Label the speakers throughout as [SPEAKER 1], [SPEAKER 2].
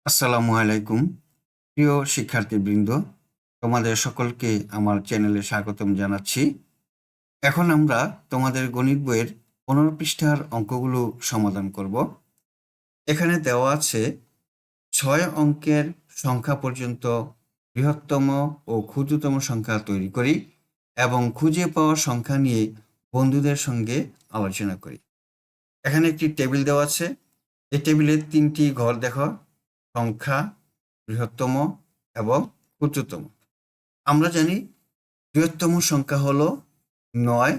[SPEAKER 1] আসসালামু আলাইকুম প্রিয় শিক্ষার্থীবৃন্দ, তোমাদের সকলকে আমার চ্যানেলে স্বাগতম জানাচ্ছি। এখন আমরা তোমাদের গণিত বইয়ের 15 পৃষ্ঠার অঙ্কগুলো সমাধান করব। এখানে দেওয়া আছে 6 অঙ্কের সংখ্যা পর্যন্ত বৃহত্তম ও ক্ষুদ্রতম সংখ্যা তৈরি করি এবং খুঁজে পাওয়া সংখ্যা নিয়ে বন্ধুদের সঙ্গে আলোচনা করি। এখানে একটি টেবিল দেওয়া আছে। এই টেবিলে 3টি ঘর দেখো: সংখ্যা, বৃহত্তম এবং ক্ষুদ্রতম। আমরা জানি বৃহত্তম সংখ্যা হলো 9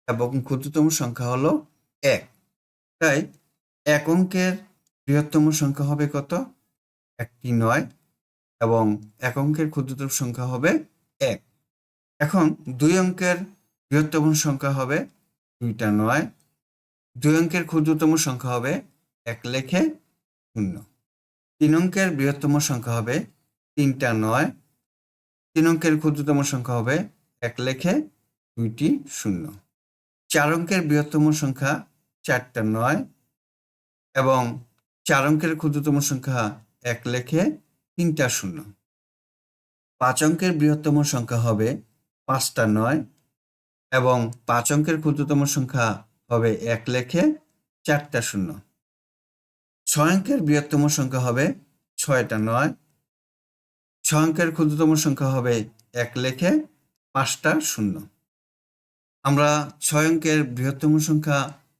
[SPEAKER 1] এবং ক্ষুদ্রতম সংখ্যা হলো 1। তাই এক অঙ্কের বৃহত্তম সংখ্যা হবে কত? একটি 9 এবং এক অঙ্কের ক্ষুদ্রতম সংখ্যা হবে 1। এখন 2 অঙ্কের বৃহত্তম সংখ্যা হবে 2টা 9, 2 অঙ্কের ক্ষুদ্রতম সংখ্যা হবে 1 লেখে 0। 3 অঙ্কের বৃহত্তম সংখ্যা হবে 3টা 9, 3 অঙ্কের ক্ষুদ্রতম সংখ্যা হবে 1 লেখে 2টি 0। 4 অঙ্কের বৃহত্তম সংখ্যা 4টা 9 এবং 4 অঙ্কের ক্ষুদ্রতম সংখ্যা 1 লেখে 3টা 0। 5 অঙ্কের বৃহত্তম সংখ্যা হবে 5টা 9 এবং 5 অঙ্কের ক্ষুদ্রতম সংখ্যা হবে 1 লেখে 4টা 0। 6 অঙ্কের বৃহত্তম সংখ্যা হবে 6টা 9, 6 অঙ্কের ক্ষুদ্রতম সংখ্যা হবে 1 লেখে 5টা 0। আমরা 6 অঙ্কের বৃহত্তম সংখ্যা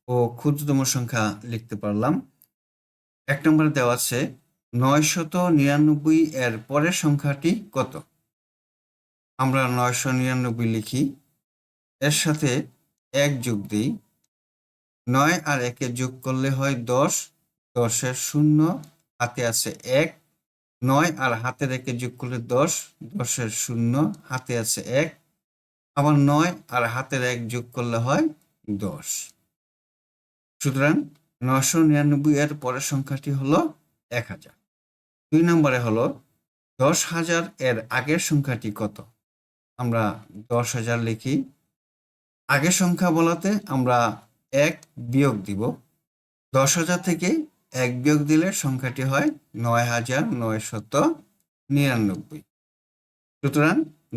[SPEAKER 1] ও ক্ষুদ্রতম সংখ্যা লিখতে পারলাম। 1 নম্বরে দেওয়া আছে 999 এর পরের সংখ্যাটি কত? আমরা 999 লিখি, এর সাথে 1 যোগ দিই। 9 আর 1 এর যোগ করলে হয় 10, 10 এর 0 হাতে আছে 1, 9 আর হাতের 1 এর যোগ করলে 10, 10 এর 0 হাতে আছে 1, আবার 9 আর হাতের 1 যোগ করলে হয় 10। সুতরাং 999 এর পরের সংখ্যাটি হলো 1000। 2 নম্বরে হলো 10,000 এর আগের সংখ্যাটি কত? আমরা 10,000 লিখি। আগের সংখ্যা বলাতে আমরা 1 বিয়োগ দিব। 10,000 থেকে 1 বিয়োগ দিলে সংখ্যাটি হয় 9,999। সুতরাং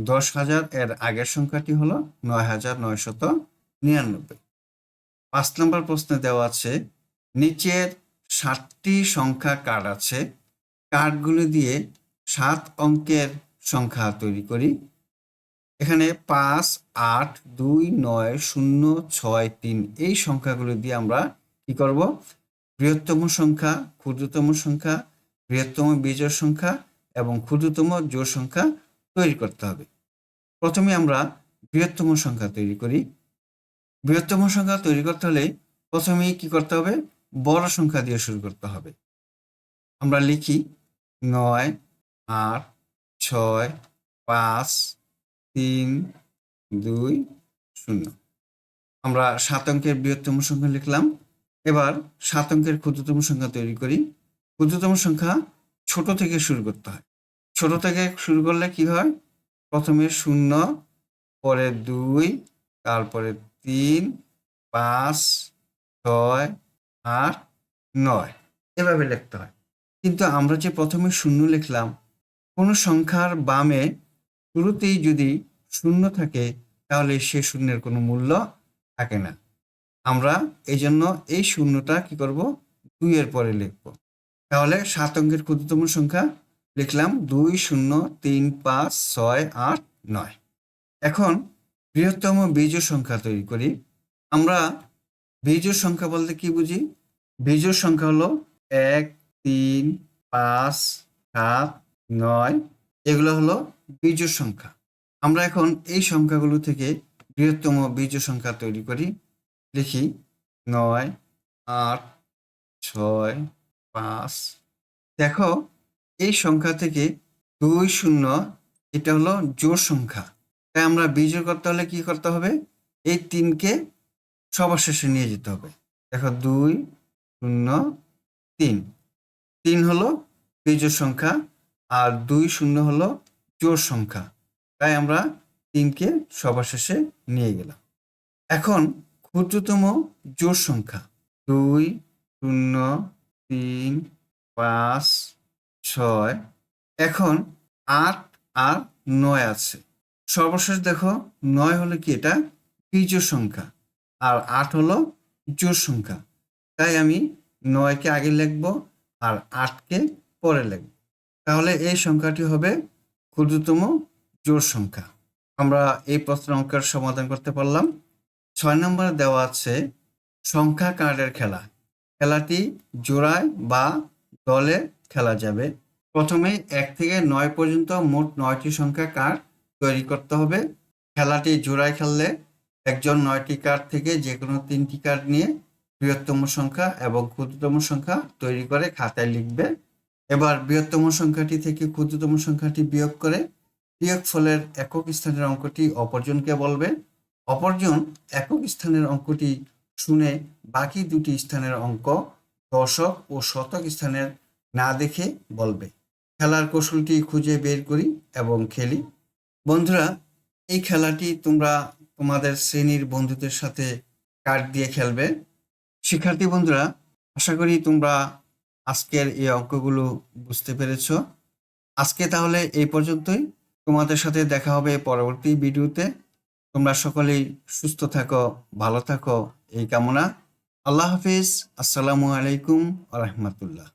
[SPEAKER 1] 10,000 এর আগের সংখ্যাটি হলো 9,999। 5 নম্বর প্রশ্নে দেওয়া আছে নিচের 7টি সংখ্যা কার্ড আছে, কার্ডগুলো দিয়ে 7 অঙ্কের সংখ্যা তৈরি করি। এখানে 5, 8, 2, 9, 0, 6, 3 এই সংখ্যাগুলো দিয়ে আমরা কি করব? বৃহত্তম সংখ্যা, ক্ষুদ্রতম সংখ্যা, বৃহত্তম বিজোড় সংখ্যা এবং ক্ষুদ্রতম জোড় সংখ্যা তৈরি করতে হবে। প্রথমে আমরা বৃহত্তম সংখ্যা তৈরি করি। বৃহত্তম সংখ্যা তৈরি করতে হলে প্রথমেই কি করতে হবে? বড় সংখ্যা দিয়ে শুরু করতে হবে। আমরা লিখি 9, 8, 6, 5, 3, 2, 0। আমরা 7 অঙ্কের বৃহত্তম সংখ্যা লিখলাম। এবার 7 অঙ্কের ক্ষুদ্রতম সংখ্যা তৈরি করি। ক্ষুদ্রতম সংখ্যা ছোট থেকে শুরু করতে হয়। ছোট থেকে শুরু করলে কি হয়? প্রথমে 0, পরে 2, তারপরে 3, 5, 6, 8, 9 এভাবে লিখতে হয়। কিন্তু আমরা যে প্রথমে 0 লিখলাম, কোনো সংখ্যার বামে শুরুতেই যদি 0 থাকে তাহলে সে শূন্যের কোনো মূল্য থাকে না। আমরা এই জন্য এই শূন্যটা কি করব? 2 এর পরে লিখব। তাহলে 7 অঙ্কের ক্ষুদ্রতম সংখ্যা লিখলাম 2, 0, 3, 5, 6, 8, 9। এখন বৃহত্তম বিজোড় সংখ্যা তৈরি করি। আমরা বিজোড় সংখ্যা বলতে কি বুঝি? বিজোড় সংখ্যা হলো 1, 3, 5, 7, 9 এগুলো হলো বিজোড় সংখ্যা। আমরা এখন এই সংখ্যাগুলো থেকে বৃহত্তম বিজোড় সংখ্যা তৈরি করি। লিখি 9, 8, 6, 5। দেখো এই সংখ্যা থেকে 2, 0 এটা হলো জোড় সংখ্যা। তাই আমরা বিজোড় করতে হলে কি করতে হবে? এই 3কে সবার শেষে নিয়ে যেতে হবে। দেখো 2, 0, 3। 3 হলো বিজোড় সংখ্যা আর 2, 0 হলো জোড় সংখ্যা। তাই আমরা 3কে সবার শেষে নিয়ে গেলাম। এখন ক্ষুদ্রতম জোড় সংখ্যা 2, 0, 3, 5, 6। এখন 8 আর 9 আছে। সর্বশেষ দেখো 9 হলো কি, এটা বিজোড় সংখ্যা আর 8 হলো জোড় সংখ্যা। তাই আমি 9কে আগে লিখব আর 8কে পরে লিখব। তাহলে এই সংখ্যাটি হবে ক্ষুদ্রতম জোড় সংখ্যা। আমরা এই প্রশ্ন অঙ্কের সমাধান করতে পারলাম। 6 নম্বরে দেওয়া আছে সংখ্যা কার্ডের খেলা। খেলাটি জোড়ায় বা দলে খেলা যাবে। প্রথমে 1 থেকে 9 পর্যন্ত মোট 9টি সংখ্যা কার্ড তৈরি করতে হবে। খেলাটি জোড়ায় খেললে একজন 9টি কার্ড থেকে যে কোনো 3টি কার্ড নিয়ে বৃহত্তম সংখ্যা এবং ক্ষুদ্রতম সংখ্যা তৈরি করে খাতায় লিখবে। এবার বৃহত্তম সংখ্যাটি থেকে ক্ষুদ্রতম সংখ্যাটি বিয়োগ করে বিয়োগফলের একক স্থানের অঙ্কটি অপরজনকে বলবে। অপরজন একক স্থানের অঙ্কটি শুনে বাকি দুটি স্থানের অঙ্ক দশক ও শতক স্থানের না দেখে বলবে। খেলার কৌশলটি খুঁজে বের করি এবং খেলি। বন্ধুরা, এই খেলাটি তোমরা তোমাদের শ্রেণীর বন্ধুদের সাথে কার্ড দিয়ে খেলবে। শিক্ষার্থী বন্ধুরা, আশা করি তোমরা আজকের এই অঙ্কগুলো বুঝতে পেরেছো। আজকে তাহলে এই পর্যন্তই। তোমাদের সাথে দেখা হবে পরবর্তী ভিডিওতে। তোমরা সকলেই সুস্থ থাকো, ভালো থাকো এই কামনা। আল্লাহ হাফিজ। আসসালামু আলাইকুম ওয়া রাহমাতুল্লাহ।